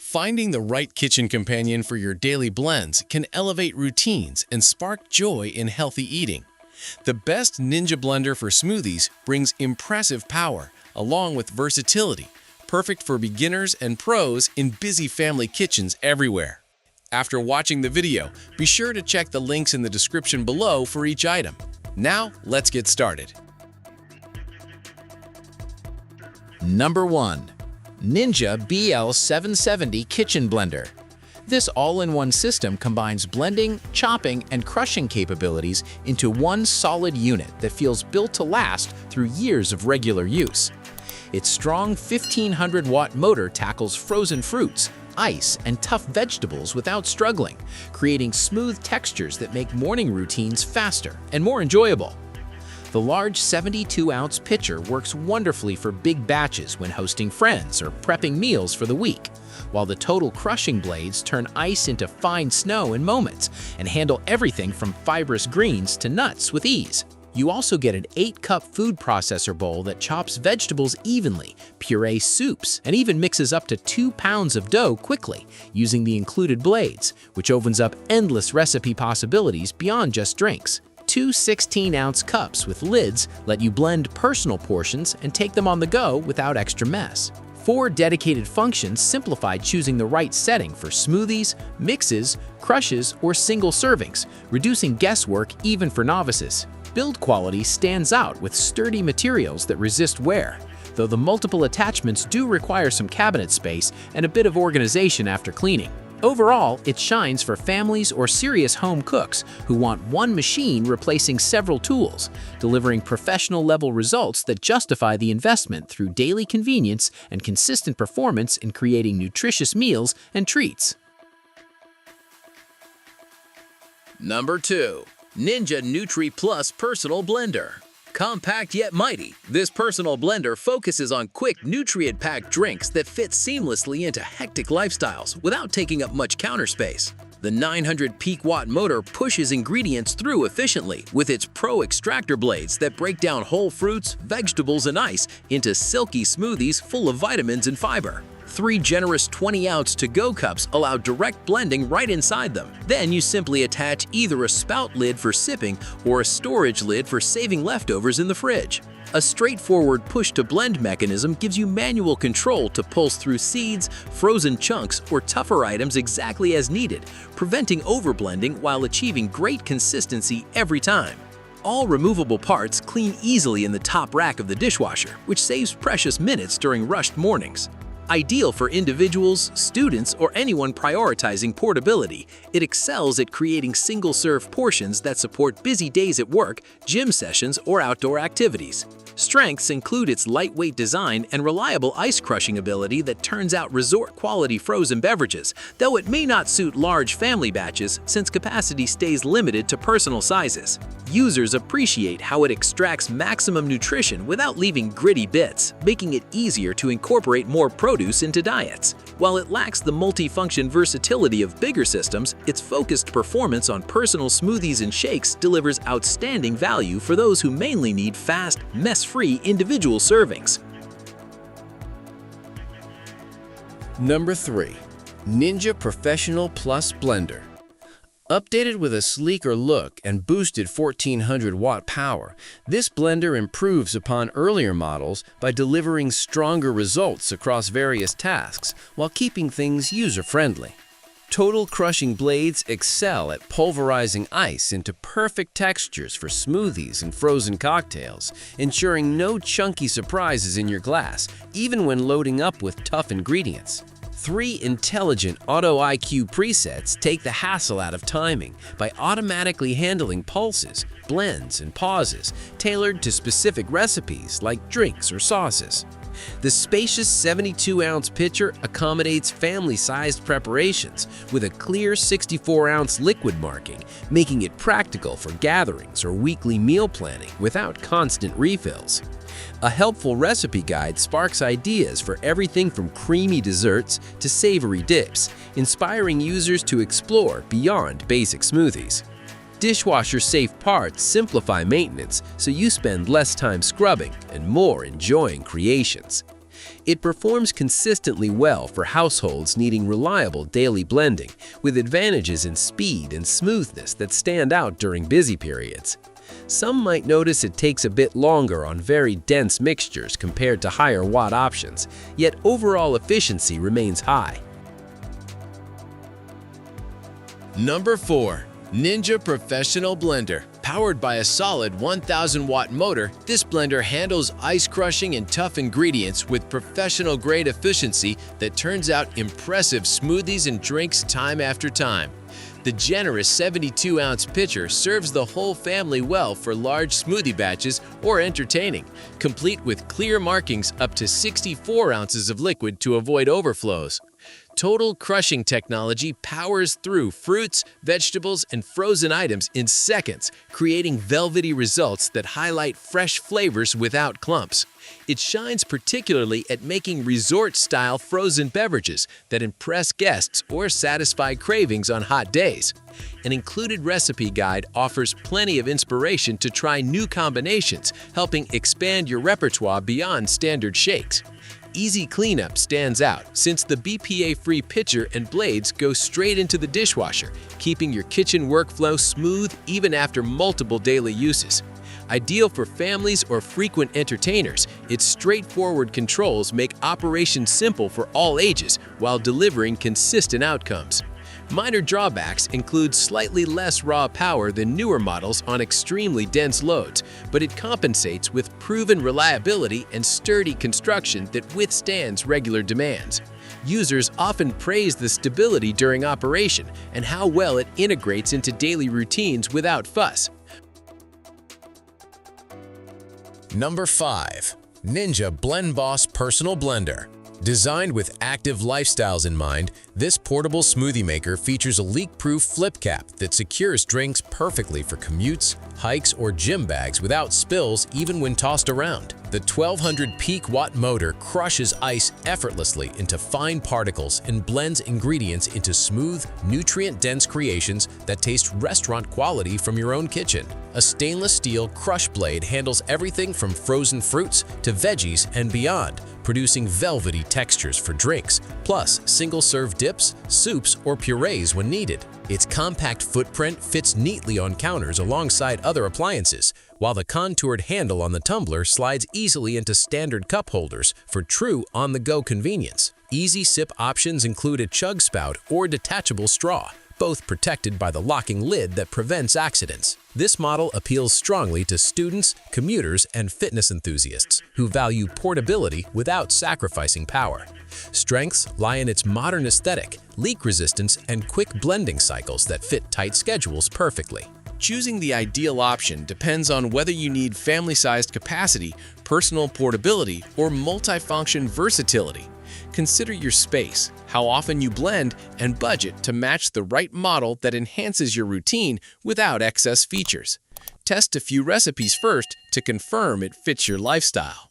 Finding the right kitchen companion for your daily blends can elevate routines and spark joy in healthy eating. The best Ninja blender for smoothies brings impressive power along with versatility, perfect for beginners and pros in busy family kitchens everywhere. After watching the video, be sure to check the links in the description below for each item. Now, let's get started. Number 1. Ninja BL770 Kitchen Blender. This all-in-one system combines blending, chopping, and crushing capabilities into one solid unit that feels built to last through years of regular use. Its strong 1500-watt motor tackles frozen fruits, ice, and tough vegetables without struggling, creating smooth textures that make morning routines faster and more enjoyable. The large 72-ounce pitcher works wonderfully for big batches when hosting friends or prepping meals for the week, while the total crushing blades turn ice into fine snow in moments and handle everything from fibrous greens to nuts with ease. You also get an 8-cup food processor bowl that chops vegetables evenly, purees soups, and even mixes up to 2 pounds of dough quickly using the included blades, which opens up endless recipe possibilities beyond just drinks. Two 16-ounce cups with lids let you blend personal portions and take them on the go without extra mess. 4 dedicated functions simplify choosing the right setting for smoothies, mixes, crushes, or single servings, reducing guesswork even for novices. Build quality stands out with sturdy materials that resist wear, though the multiple attachments do require some cabinet space and a bit of organization after cleaning. Overall, it shines for families or serious home cooks who want one machine replacing several tools, delivering professional-level results that justify the investment through daily convenience and consistent performance in creating nutritious meals and treats. Number 2. Ninja Nutri-Plus Personal Blender. Compact yet mighty, this personal blender focuses on quick, nutrient-packed drinks that fit seamlessly into hectic lifestyles without taking up much counter space. The 900 peak watt motor pushes ingredients through efficiently with its pro extractor blades that break down whole fruits, vegetables, and ice into silky smoothies full of vitamins and fiber. 3 generous 20-ounce to-go cups allow direct blending right inside them. Then you simply attach either a spout lid for sipping or a storage lid for saving leftovers in the fridge. A straightforward push-to-blend mechanism gives you manual control to pulse through seeds, frozen chunks, or tougher items exactly as needed, preventing overblending while achieving great consistency every time. All removable parts clean easily in the top rack of the dishwasher, which saves precious minutes during rushed mornings. Ideal for individuals, students, or anyone prioritizing portability, it excels at creating single-serve portions that support busy days at work, gym sessions, or outdoor activities. Strengths include its lightweight design and reliable ice-crushing ability that turns out resort-quality frozen beverages, though it may not suit large family batches since capacity stays limited to personal sizes. Users appreciate how it extracts maximum nutrition without leaving gritty bits, making it easier to incorporate more produce into diets. While it lacks the multifunction versatility of bigger systems, its focused performance on personal smoothies and shakes delivers outstanding value for those who mainly need fast, mess-free individual servings. Number 3. Ninja Professional Plus Blender. Updated with a sleeker look and boosted 1400-watt power, this blender improves upon earlier models by delivering stronger results across various tasks while keeping things user-friendly. Total crushing blades excel at pulverizing ice into perfect textures for smoothies and frozen cocktails, ensuring no chunky surprises in your glass, even when loading up with tough ingredients. 3 intelligent Auto IQ presets take the hassle out of timing by automatically handling pulses, blends, and pauses tailored to specific recipes like drinks or sauces. The spacious 72-ounce pitcher accommodates family-sized preparations with a clear 64-ounce liquid marking, making it practical for gatherings or weekly meal planning without constant refills. A helpful recipe guide sparks ideas for everything from creamy desserts to savory dips, inspiring users to explore beyond basic smoothies. Dishwasher-safe parts simplify maintenance so you spend less time scrubbing and more enjoying creations. It performs consistently well for households needing reliable daily blending, with advantages in speed and smoothness that stand out during busy periods. Some might notice it takes a bit longer on very dense mixtures compared to higher watt options, yet overall efficiency remains high. Number 4. Ninja Professional Blender. Powered by a solid 1000-watt motor, this blender handles ice crushing and tough ingredients with professional-grade efficiency that turns out impressive smoothies and drinks time after time. The generous 72-ounce pitcher serves the whole family well for large smoothie batches or entertaining, complete with clear markings up to 64 ounces of liquid to avoid overflows. Total crushing technology powers through fruits, vegetables, and frozen items in seconds, creating velvety results that highlight fresh flavors without clumps. It shines particularly at making resort-style frozen beverages that impress guests or satisfy cravings on hot days. An included recipe guide offers plenty of inspiration to try new combinations, helping expand your repertoire beyond standard shakes. Easy cleanup stands out since the BPA-free pitcher and blades go straight into the dishwasher, keeping your kitchen workflow smooth even after multiple daily uses. Ideal for families or frequent entertainers, its straightforward controls make operation simple for all ages while delivering consistent outcomes. Minor drawbacks include slightly less raw power than newer models on extremely dense loads, but it compensates with proven reliability and sturdy construction that withstands regular demands. Users often praise the stability during operation and how well it integrates into daily routines without fuss. Number 5. Ninja Blendboss Personal Blender. Designed with active lifestyles in mind, this portable smoothie maker features a leak-proof flip cap that secures drinks perfectly for commutes, hikes, or gym bags without spills even when tossed around. The 1200 peak watt motor crushes ice effortlessly into fine particles and blends ingredients into smooth, nutrient-dense creations that taste restaurant quality from your own kitchen. A stainless steel crush blade handles everything from frozen fruits to veggies and beyond, producing velvety textures for drinks, plus single-serve dips, soups, or purees when needed. Its compact footprint fits neatly on counters alongside other appliances, while the contoured handle on the tumbler slides easily into standard cup holders for true on-the-go convenience. Easy sip options include a chug spout or detachable straw, both protected by the locking lid that prevents accidents. This model appeals strongly to students, commuters, and fitness enthusiasts who value portability without sacrificing power. Strengths lie in its modern aesthetic, leak resistance, and quick blending cycles that fit tight schedules perfectly. Choosing the ideal option depends on whether you need family-sized capacity, personal portability, or multifunction versatility. Consider your space, how often you blend, and budget to match the right model that enhances your routine without excess features. Test a few recipes first to confirm it fits your lifestyle.